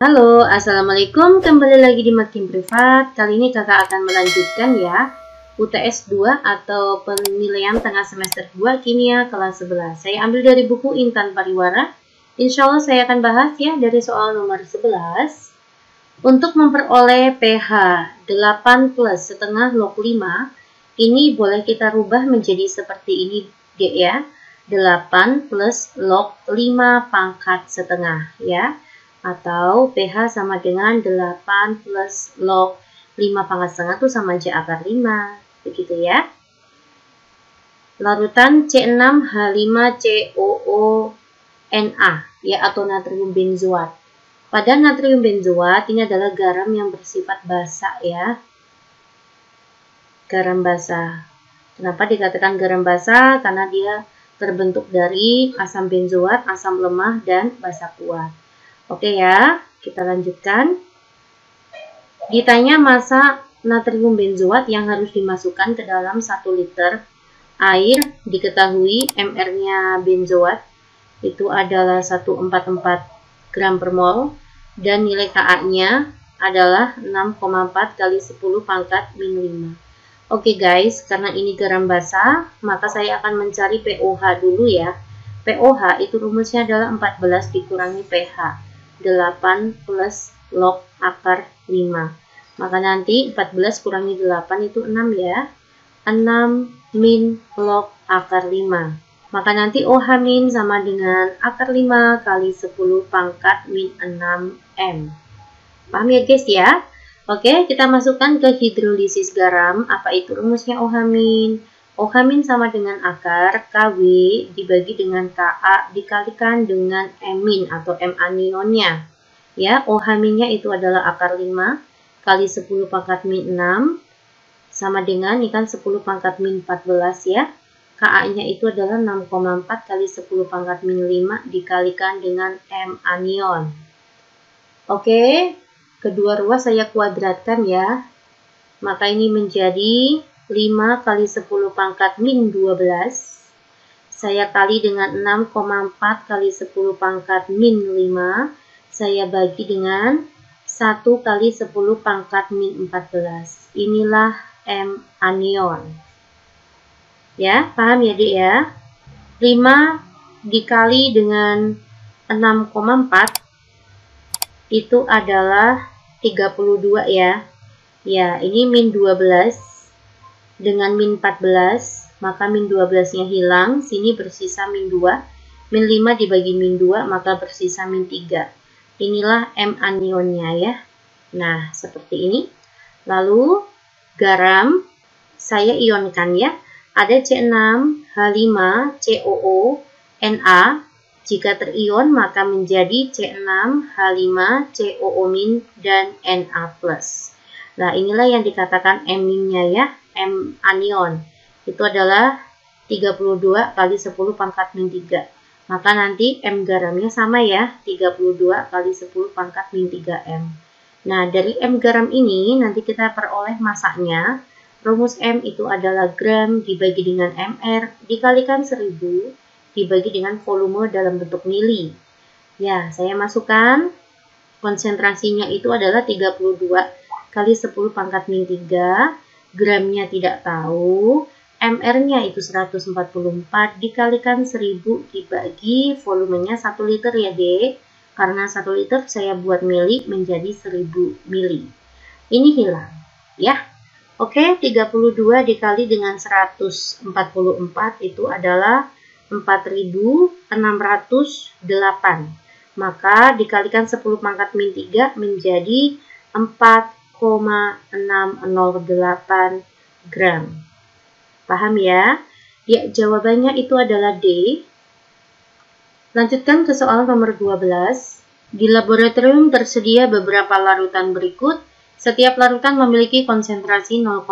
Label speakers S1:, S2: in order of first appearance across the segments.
S1: Halo, assalamualaikum. Kembali lagi di Makin Privat. Kali ini kakak akan melanjutkan ya UTS 2 atau penilaian tengah semester 2 kimia kelas 11. Saya ambil dari buku Intan Pariwara. Insya Allah saya akan bahas ya dari soal nomor 11. Untuk memperoleh pH 8 plus setengah log 5, ini boleh kita rubah menjadi seperti ini ya. 8 plus log 5 pangkat setengah ya. Atau pH sama dengan 8 plus log 5 pangkat setengah itu sama aja akar 5. Begitu ya. Larutan C6H5COO-Na ya, atau natrium benzoat. Pada natrium benzoat ini adalah garam yang bersifat basa ya. Garam basa. Kenapa dikatakan garam basa? Karena dia terbentuk dari asam benzoat, asam lemah, dan basa kuat. Oke ya, kita lanjutkan. Ditanya massa natrium benzoat yang harus dimasukkan ke dalam 1 liter air. Diketahui mR-nya benzoat itu adalah 144 gram per mol dan nilai Ka-nya adalah 6,4 kali 10 pangkat min 5. Oke guys, karena ini garam basa, maka saya akan mencari pOH dulu ya. pOH itu rumusnya adalah 14 dikurangi pH 8 plus log akar 5. Maka nanti 14 kurangi 8 itu 6 ya. 6 min log akar 5. Maka nanti OH min sama dengan akar 5 kali 10 pangkat min 6M. Paham ya guys ya? Oke, kita masukkan ke hidrolisis garam. Apa itu rumusnya OH min? OH min sama dengan akar Kw dibagi dengan Ka dikalikan dengan M min atau M anionnya. Ya, OH minnya itu adalah akar 5 kali 10 pangkat min 6 sama dengan ini kan 10 pangkat min 14 ya. Ka-nya itu adalah 6,4 kali 10 pangkat min 5 dikalikan dengan M anion. Oke, kedua ruas saya kuadratkan ya. Maka ini menjadi 5 kali 10 pangkat min 12. Saya kali dengan 6,4 kali 10 pangkat min 5. Saya bagi dengan 1 kali 10 pangkat min 14. Inilah M anion. Ya, paham ya Dek ya? 5 dikali dengan 6,4 itu adalah 32 ya. Ya, ini min 12 dengan min 14, maka min 12-nya hilang, sini bersisa min 2. Min 5 dibagi min 2, maka bersisa min 3. Inilah M anionnya ya. Nah, seperti ini. Lalu, garam, saya ionkan ya. Ada C6H5COO-Na. Jika terion, maka menjadi C6H5COO- dan Na+. Nah, inilah yang dikatakan M-nya ya, M anion. Itu adalah 32 kali 10 pangkat min 3. Maka nanti M garamnya sama ya, 32 kali 10 pangkat min 3M. Nah, dari M garam ini nanti kita peroleh masanya. Rumus M itu adalah gram dibagi dengan MR dikalikan 1000 dibagi dengan volume dalam bentuk mili. Ya, saya masukkan konsentrasinya itu adalah 32 kali 10 pangkat min 3, gramnya tidak tahu, MR-nya itu 144 dikalikan 1000 dibagi volumenya 1 liter ya Dek. Karena 1 liter saya buat mili menjadi 1000 mili. Ini hilang ya. Oke, 32 dikali dengan 144 itu adalah 4608. Maka dikalikan 10 pangkat min 3 menjadi 4,608 gram. Paham ya? Ya, jawabannya itu adalah D. Lanjutkan ke soal nomor 12. Di laboratorium tersedia beberapa larutan berikut. Setiap larutan memiliki konsentrasi 0,1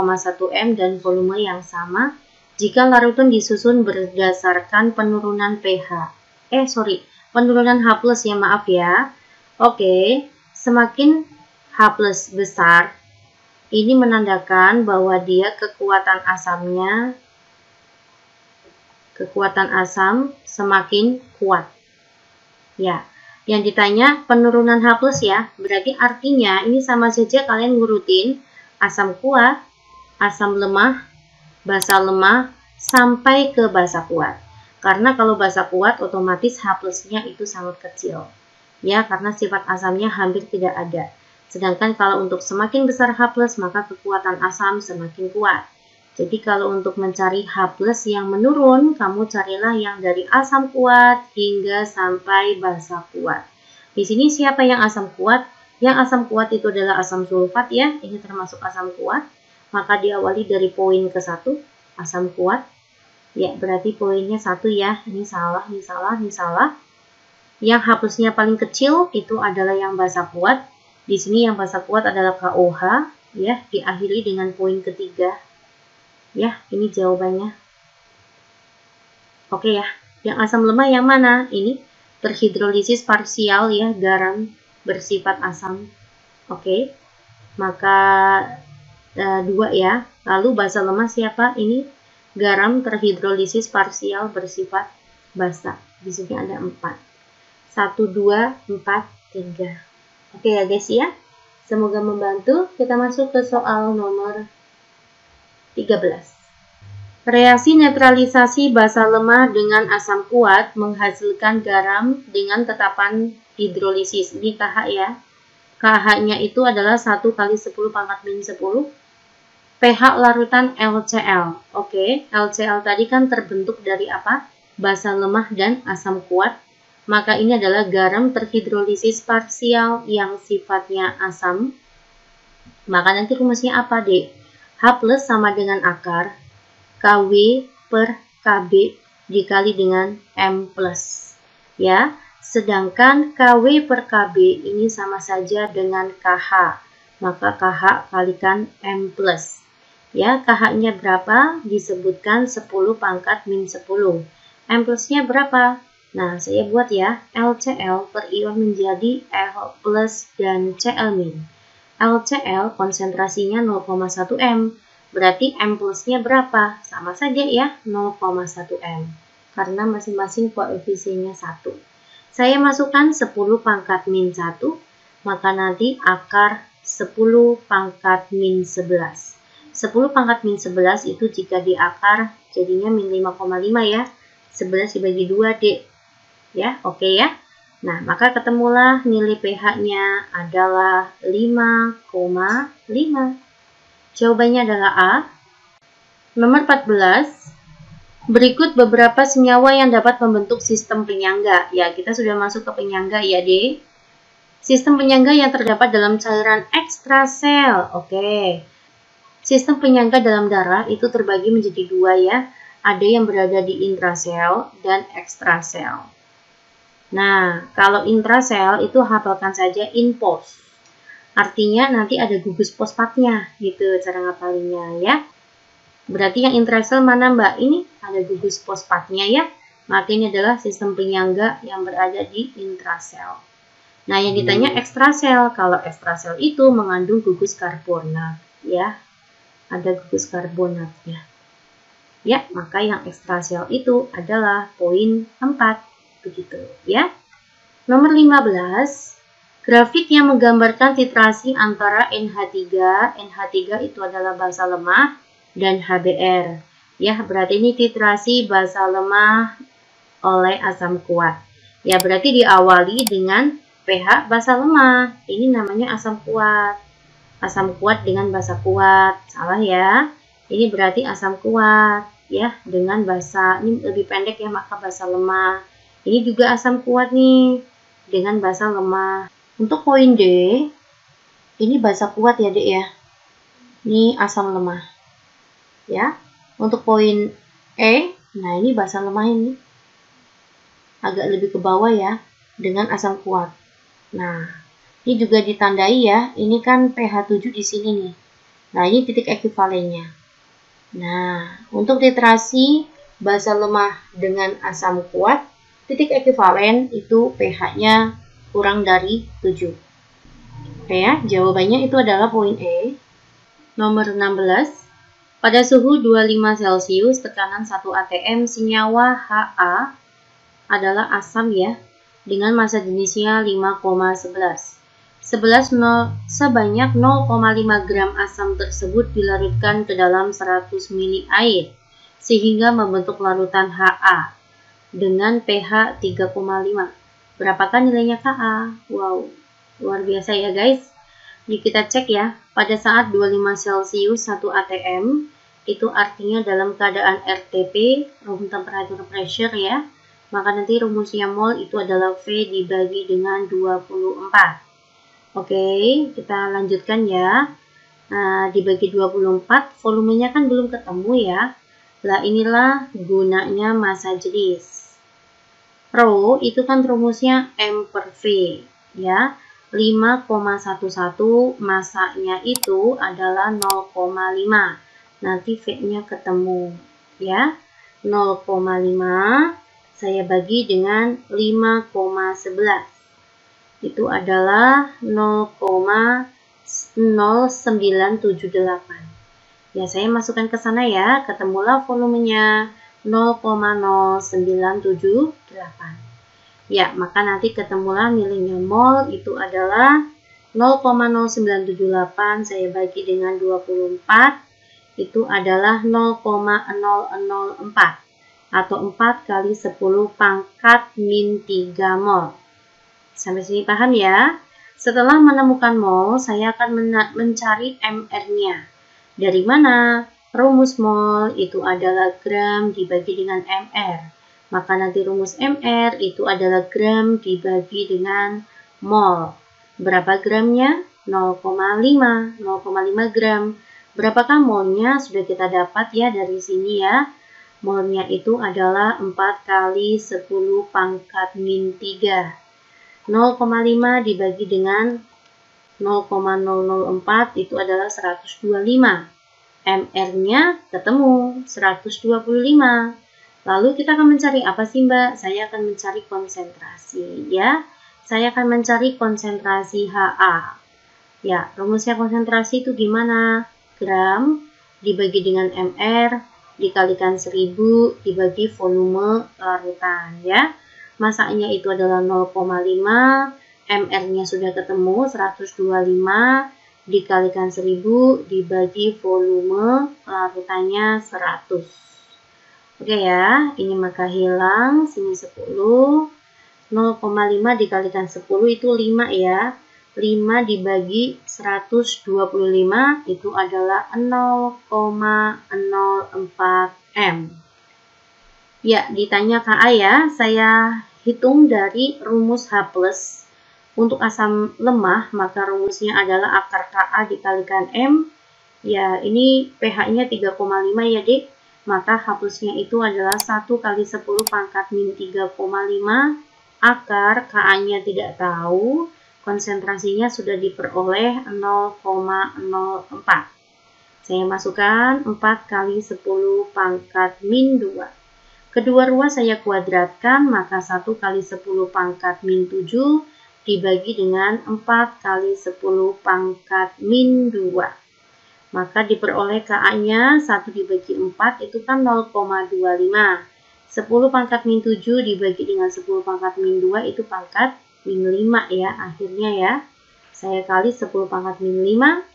S1: M dan volume yang sama. Jika larutan disusun berdasarkan penurunan pH. Penurunan H+ ya, maaf ya. Oke, semakin H+ besar, ini menandakan bahwa dia kekuatan asam semakin kuat. Ya, Yang ditanya penurunan H+ ya, berarti artinya ini sama saja kalian ngurutin asam kuat, asam lemah, basa lemah, sampai ke basa kuat. Karena kalau basa kuat otomatis H+-nya itu sangat kecil. Ya, karena sifat asamnya hampir tidak ada. Sedangkan kalau untuk semakin besar H+, maka kekuatan asam semakin kuat. Jadi kalau untuk mencari H+ yang menurun, kamu carilah yang dari asam kuat hingga sampai basa kuat. Di sini siapa yang asam kuat? Yang asam kuat itu adalah asam sulfat ya, ini termasuk asam kuat. Maka diawali dari poin ke-1, asam kuat. Ya, berarti poinnya 1 ya, ini salah, ini salah, ini salah. Yang H+-nya paling kecil itu adalah yang basa kuat. Di sini yang basa kuat adalah KOH, ya, diakhiri dengan poin ketiga. Ya, ini jawabannya. Oke ya, yang asam lemah yang mana? Ini terhidrolisis parsial ya, garam bersifat asam. Oke, maka 2 ya. Lalu basa lemah siapa? Ini garam terhidrolisis parsial bersifat basa. Di sini ada 4. 1, 2, 4, 3. Oke ya guys ya. Semoga membantu. Kita masuk ke soal nomor 13. Reaksi netralisasi basa lemah dengan asam kuat menghasilkan garam dengan tetapan hidrolisis. Ini KH ya. KH-nya itu adalah 1 kali 10 pangkat min 10. pH larutan LCl. Oke, LCl tadi kan terbentuk dari apa? Basa lemah dan asam kuat. Maka ini adalah garam terhidrolisis parsial yang sifatnya asam. Maka nanti rumusnya apa, Dek? H+ sama dengan akar KW per KB dikali dengan M+. Ya, sedangkan KW per KB ini sama saja dengan KH. Maka KH kalikan M+. Ya, KH-nya berapa? Disebutkan 10 pangkat min 10. M+-nya berapa? Nah, saya buat ya, LCl per ion menjadi L+ dan Cl-. LCl konsentrasinya 0,1 M. Berarti M plus-nya berapa? Sama saja ya, 0,1 M. Karena masing-masing koefisiennya 1. Saya masukkan 10 pangkat min 1, maka nanti akar 10 pangkat min 11. 10 pangkat min 11 itu jika diakar jadinya min 5,5 ya. 11 dibagi 2, D. Ya, oke ya. Nah, maka ketemulah nilai pH-nya adalah 5,5. Jawabannya adalah A. Nomor 14. Berikut beberapa senyawa yang dapat membentuk sistem penyangga. Ya, kita sudah masuk ke penyangga ya, D. Sistem penyangga yang terdapat dalam cairan ekstrasel. Oke. Sistem penyangga dalam darah itu terbagi menjadi 2 ya. Ada yang berada di intrasel dan ekstrasel. Nah, kalau intrasel itu hafalkan saja INPOS. Artinya nanti ada gugus fosfatnya, gitu cara ngapalinnya ya. Berarti yang intrasel mana Mbak? Ini ada gugus fosfatnya ya. Maka ini adalah sistem penyangga yang berada di intrasel. Nah, yang ditanya ekstrasel. Kalau ekstrasel itu mengandung gugus karbonat ya. Ada gugus karbonatnya. Ya, maka yang ekstrasel itu adalah poin 4. Begitu ya. Nomor 15, grafik yang menggambarkan titrasi antara NH3. NH3 itu adalah basa lemah dan HBr. Ya, berarti ini titrasi basa lemah oleh asam kuat. Ya, berarti diawali dengan pH basa lemah. Ini namanya asam kuat. Asam kuat dengan basa kuat. Salah ya. Ini berarti asam kuat ya dengan basa, ini lebih pendek ya, maka basa lemah. Ini juga asam kuat nih dengan basa lemah. Untuk poin D, ini basa kuat ya, Dek ya. Ini asam lemah. Ya. Untuk poin E, nah ini basa lemah ini. Agak lebih ke bawah ya, dengan asam kuat. Nah, ini juga ditandai ya. Ini kan pH 7 di sini nih. Nah, ini titik ekuivalennya. Nah, untuk titrasi basa lemah dengan asam kuat, titik ekuivalen itu pH-nya kurang dari 7. Oke ya, jawabannya itu adalah poin E. Nomor 16. Pada suhu 25 Celcius, tekanan 1 atm senyawa Ha adalah asam ya. dengan massa jenisnya 5,11. Sebanyak 0,5 gram asam tersebut dilarutkan ke dalam 100 ml air sehingga membentuk larutan Ha dengan pH 3,5. Berapakah nilainya Ka? Wow, luar biasa ya guys. Jadi kita cek ya, pada saat 25 Celcius 1 atm, itu artinya dalam keadaan RTP, room temperature pressure ya, maka nanti rumusnya mol itu adalah V dibagi dengan 24. Oke, kita lanjutkan ya. Nah, dibagi 24, volumenya kan belum ketemu ya. Lah inilah gunanya massa jenis. Rho itu kan rumusnya M per V ya. 5,11 massanya itu adalah 0,5. Nanti V-nya ketemu ya. 0,5 saya bagi dengan 5,11. Itu adalah 0,0978. Ya, saya masukkan ke sana ya, ketemulah volumenya 0,0978. Ya, maka nanti ketemulah nilainya mol itu adalah 0,0978 saya bagi dengan 24 itu adalah 0,0004 atau 4 kali 10 pangkat min 3 mol. Sampai sini paham ya? Setelah menemukan mol, saya akan mencari MR-nya. Dari mana? Rumus mol itu adalah gram dibagi dengan MR. Maka nanti rumus MR itu adalah gram dibagi dengan mol. Berapa gramnya? 0,5 gram. Berapakah molnya? Sudah kita dapat ya dari sini ya. Molnya itu adalah 4 kali 10 pangkat min 3. 0,5 dibagi dengan 0,004 itu adalah 125. MR-nya ketemu 125. Lalu kita akan mencari apa sih Mbak? Saya akan mencari konsentrasi ya. Saya akan mencari konsentrasi Ha. Ya, rumusnya konsentrasi itu gimana? Gram dibagi dengan MR dikalikan 1000 dibagi volume larutan ya. Massanya itu adalah 0,5, MR-nya sudah ketemu 125 dikalikan 1000 dibagi volume larutannya 100. Oke ya, ini maka hilang, sini 10, 0,5 dikalikan 10 itu 5 ya. 5 dibagi 125 itu adalah 0,04 M. Ya, ditanya Ka ya, saya hitung dari rumus H+. Untuk asam lemah, maka rumusnya adalah akar Ka dikalikan M. Ya, ini pH-nya 3,5 ya, Dek. Maka H+-nya itu adalah 1 kali 10 pangkat min 3,5. Akar Ka-nya tidak tahu, konsentrasinya sudah diperoleh 0,04. Saya masukkan 4 kali 10 pangkat min 2. Kedua ruas saya kuadratkan, maka 1 kali 10 pangkat min 7 dibagi dengan 4 kali 10 pangkat min 2. Maka diperoleh Ka-nya 1 dibagi 4 itu kan 0,25. 10 pangkat min 7 dibagi dengan 10 pangkat min 2 itu pangkat min 5 ya, akhirnya ya. Saya kali 10 pangkat min 5.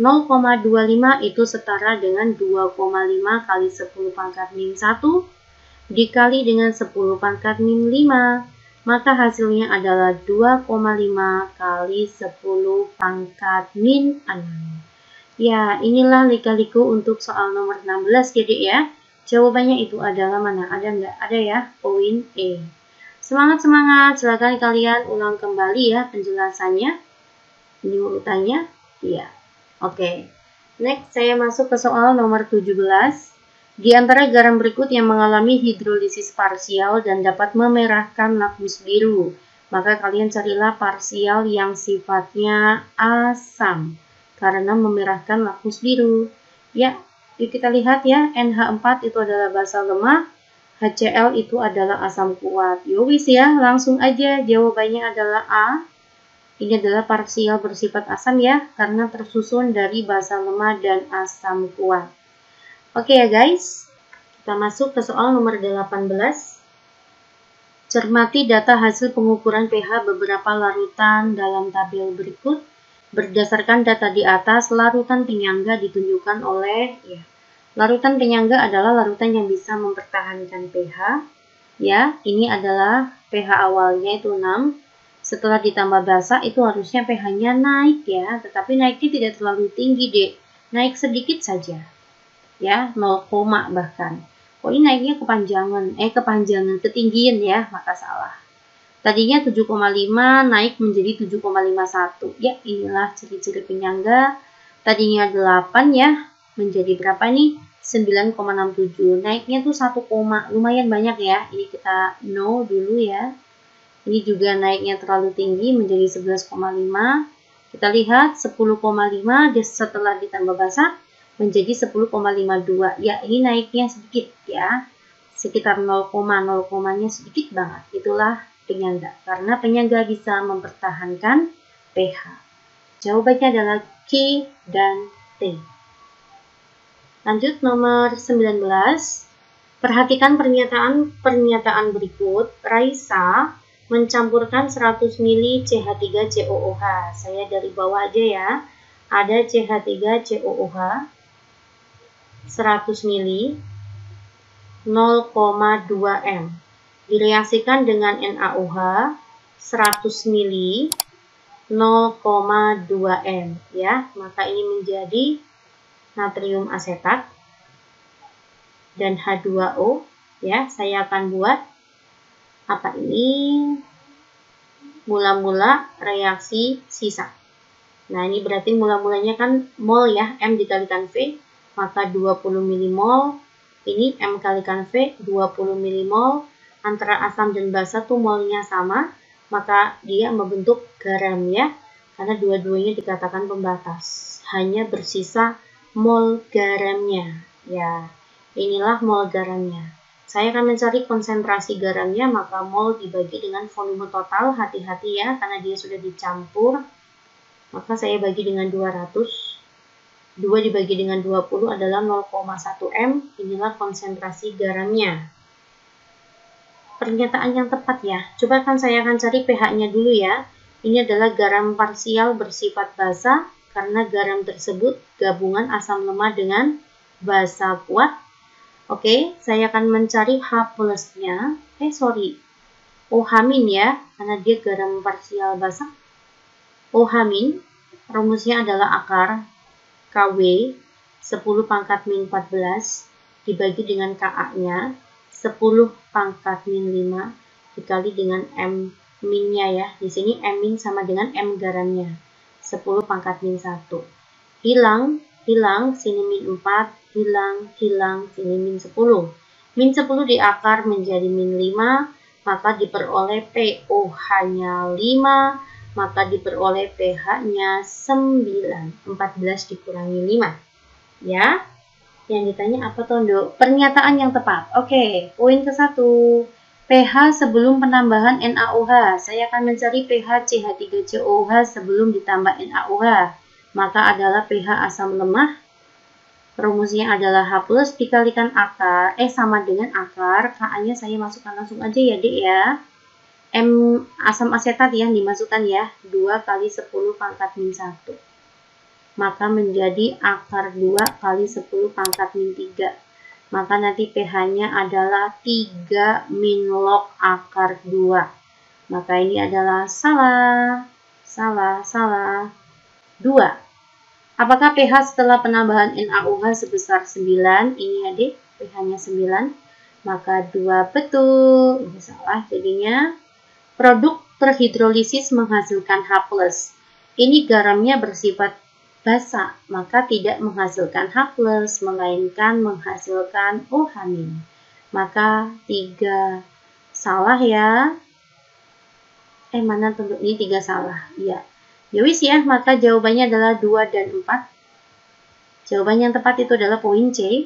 S1: 0,25 itu setara dengan 2,5 kali 10 pangkat min 1 dikali dengan 10 pangkat min 5, maka hasilnya adalah 2,5 kali 10 pangkat min 6. Ya, inilah lika-liku untuk soal nomor 16 ya, Dek ya. Jawabannya itu adalah mana? Ada nggak? Ada ya, poin E. Semangat-semangat, silakan kalian ulang kembali ya penjelasannya. Ini urutannya, iya. Oke. Next, saya masuk ke soal nomor 17. Di antara garam berikut yang mengalami hidrolisis parsial dan dapat memerahkan lakmus biru, maka kalian carilah parsial yang sifatnya asam karena memerahkan lakmus biru. Ya, yuk kita lihat ya, NH4 itu adalah basa lemah, HCl itu adalah asam kuat. Yowis ya, langsung aja jawabannya adalah A. Ini adalah parsial bersifat asam ya, karena tersusun dari basa lemah dan asam kuat. Oke ya guys, kita masuk ke soal nomor 18. Cermati data hasil pengukuran pH beberapa larutan dalam tabel berikut. Berdasarkan data di atas, larutan penyangga ditunjukkan oleh larutan penyangga adalah larutan yang bisa mempertahankan pH. Ya, ini adalah pH awalnya itu 6. Setelah ditambah basa itu harusnya pH-nya naik ya, tetapi naiknya tidak terlalu tinggi deh. Naik sedikit saja. Ya, 0, bahkan. Oh, ini naiknya ketinggian ya, maka salah. Tadinya 7,5 naik menjadi 7,51. Ya, inilah ciri-ciri penyangga. Tadinya 8 ya, menjadi berapa nih? 9,67. Naiknya tuh 1, lumayan banyak ya. Ini kita no dulu ya. Ini juga naiknya terlalu tinggi menjadi 11,5. Kita lihat 10,5 setelah ditambah basa menjadi 10,52. Ya, ini naiknya sedikit ya. Sekitar 0,0-nya sedikit banget. Itulah penyangga. Karena penyangga bisa mempertahankan pH. Jawabannya adalah Q dan T. Lanjut nomor 19. Perhatikan pernyataan berikut. Raisa mencampurkan 100 ml CH3COOH. Saya dari bawah aja ya. Ada CH3COOH 100 ml 0,2 M. Direaksikan dengan NaOH 100 ml 0,2 M ya. Maka ini menjadi natrium asetat dan H2O ya. Saya akan buat apa ini? Mula-mula reaksi sisa. Nah, ini berarti mula-mulanya kan mol ya, M dikalikan V, maka 20 mmol. Ini M kalikan V, 20 mmol. Antara asam dan basa tuh molnya sama, maka dia membentuk garam ya. Karena dua-duanya dikatakan pembatas. Hanya bersisa mol garamnya. Ya, inilah mol garamnya. Saya akan mencari konsentrasi garamnya, maka mol dibagi dengan volume total. Hati-hati ya, karena dia sudah dicampur. Maka saya bagi dengan 200. 2 dibagi dengan 20 adalah 0,1 M. Inilah konsentrasi garamnya. Pernyataan yang tepat ya. Coba saya akan cari pH-nya dulu ya. Ini adalah garam parsial bersifat basa. Karena garam tersebut gabungan asam lemah dengan basa kuat. Oke, saya akan mencari H+-nya. OH- ya. Karena dia garam parsial basa. OH-, rumusnya adalah akar KW 10 pangkat min 14 dibagi dengan KA-nya 10 pangkat min 5 dikali dengan M min-nya ya. Di sini M min sama dengan M garamnya. 10 pangkat min 1. Hilang, sini min 4, hilang, sini min 10. Min 10 diakar menjadi min 5, maka diperoleh POH-nya 5. Maka diperoleh pH-nya 9. 14 dikurangi 5. Ya. Yang ditanya apa Tondo? Pernyataan yang tepat. Oke, poin ke-1. pH sebelum penambahan NaOH. Saya akan mencari pH CH3COOH sebelum ditambah NaOH. Maka adalah pH asam lemah. Rumusnya adalah H+ dikalikan akar. Sama dengan akar. Ka-nya saya masukkan langsung aja ya, Dek ya. M asam asetat yang dimasukkan ya, 2 kali 10 pangkat min 1. Maka menjadi akar 2 kali 10 pangkat min 3. Maka nanti pH-nya adalah 3 min log akar 2. Maka ini adalah salah. 2. Apakah pH setelah penambahan NaOH sebesar 9? Ini adik, pH-nya 9. Maka 2 betul. Ini salah jadinya. Produk terhidrolisis menghasilkan H+. Ini garamnya bersifat basa, maka tidak menghasilkan H+, melainkan menghasilkan OH-. Maka 3 salah ya. Mana tentu ini 3 salah. Iya. Yowis ya, maka jawabannya adalah 2 dan 4. Jawaban yang tepat itu adalah poin C.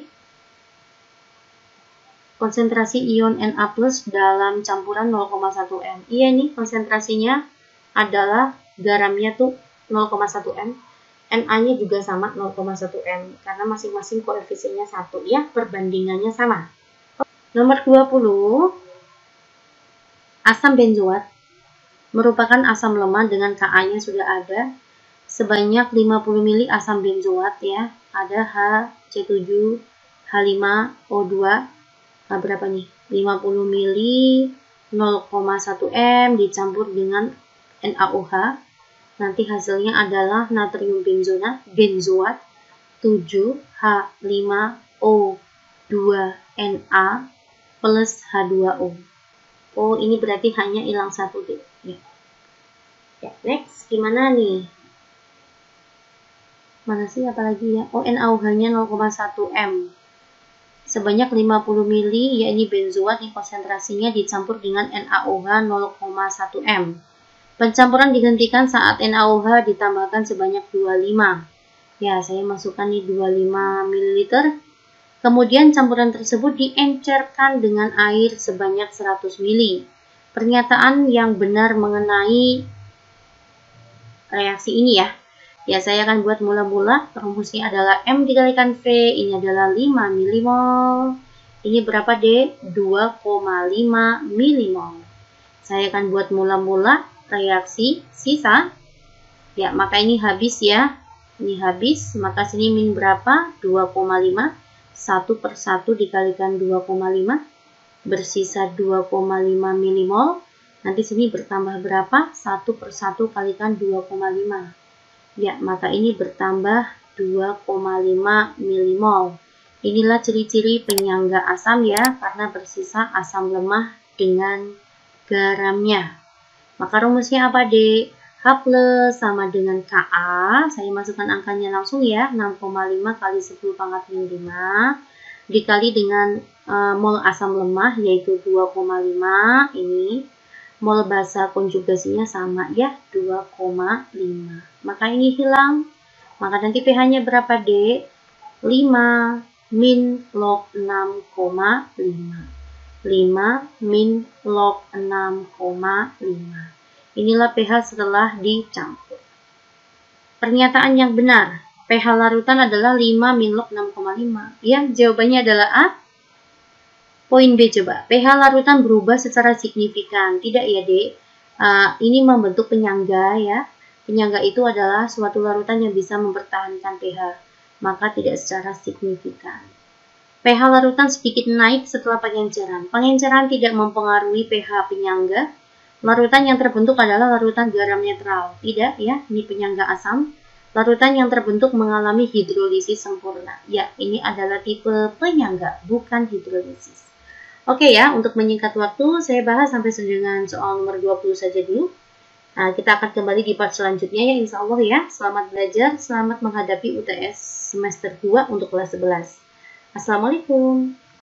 S1: Konsentrasi ion Na+ dalam campuran 0,1 M. Iya nih konsentrasinya adalah garamnya tuh 0,1 M. Na-nya juga sama 0,1 M. Karena masing-masing koefisiennya 1 ya, perbandingannya sama. Nomor 20. Asam benzoat merupakan asam lemah dengan Ka-nya sudah ada. Sebanyak 50 mili asam benzoat ya. Ada HC7, H5O2. Berapa nih? 50 mili 0,1 M dicampur dengan NaOH. Nanti hasilnya adalah natrium benzoat 7H5O2Na plus H2O. Oh, ini berarti hanya hilang satu deh. Ya, next, gimana nih? Mana sih apalagi ya? Oh, NaOH-nya 0,1 M. Sebanyak 50 mili, yakni benzoat yang konsentrasinya dicampur dengan NaOH 0,1 M. Pencampuran dihentikan saat NaOH ditambahkan sebanyak 25. Ya, saya masukkan nih 25 ml. Kemudian campuran tersebut diencerkan dengan air sebanyak 100 ml. Pernyataan yang benar mengenai reaksi ini ya. Ya, saya akan buat mula-mula. Rumusnya adalah M dikalikan V, ini adalah 5 milimol. Ini berapa, D? 2,5 milimol. Saya akan buat mula-mula reaksi sisa. Ya, maka ini habis ya. Ini habis, maka sini min berapa? 2,5. 1 per 1 dikalikan 2,5. Bersisa 2,5 milimol. Nanti sini bertambah berapa? 1 per 1 kalikan 2,5. Ya, maka ini bertambah 2,5 milimol. Inilah ciri-ciri penyangga asam ya, karena bersisa asam lemah dengan garamnya. Maka rumusnya apa, D? H plus sama dengan Ka. Saya masukkan angkanya langsung ya, 6,5 kali 10 pangkat min 5 dikali dengan mol asam lemah yaitu 2,5. Ini mol basa konjugasinya sama ya, 2,5. Maka ini hilang. Maka nanti pH-nya berapa, D? 5 min log 6,5. 5 min log 6,5. Inilah pH setelah dicampur. Pernyataan yang benar, pH larutan adalah 5 min log 6,5. Ya, jawabannya adalah A. Poin B coba. pH larutan berubah secara signifikan. Tidak ya, D? Ini membentuk penyangga ya. Penyangga itu adalah suatu larutan yang bisa mempertahankan pH. Maka tidak secara signifikan. pH larutan sedikit naik setelah pengenceran. Pengenceran tidak mempengaruhi pH penyangga. Larutan yang terbentuk adalah larutan garam netral. Tidak ya, ini penyangga asam. Larutan yang terbentuk mengalami hidrolisis sempurna. Ya, ini adalah tipe penyangga, bukan hidrolisis. Oke ya, untuk menyingkat waktu, saya bahas sampai dengan soal nomor 20 saja dulu. Nah, kita akan kembali di part selanjutnya ya, insya Allah ya. Selamat belajar, selamat menghadapi UTS semester 2 untuk kelas 11. Assalamualaikum.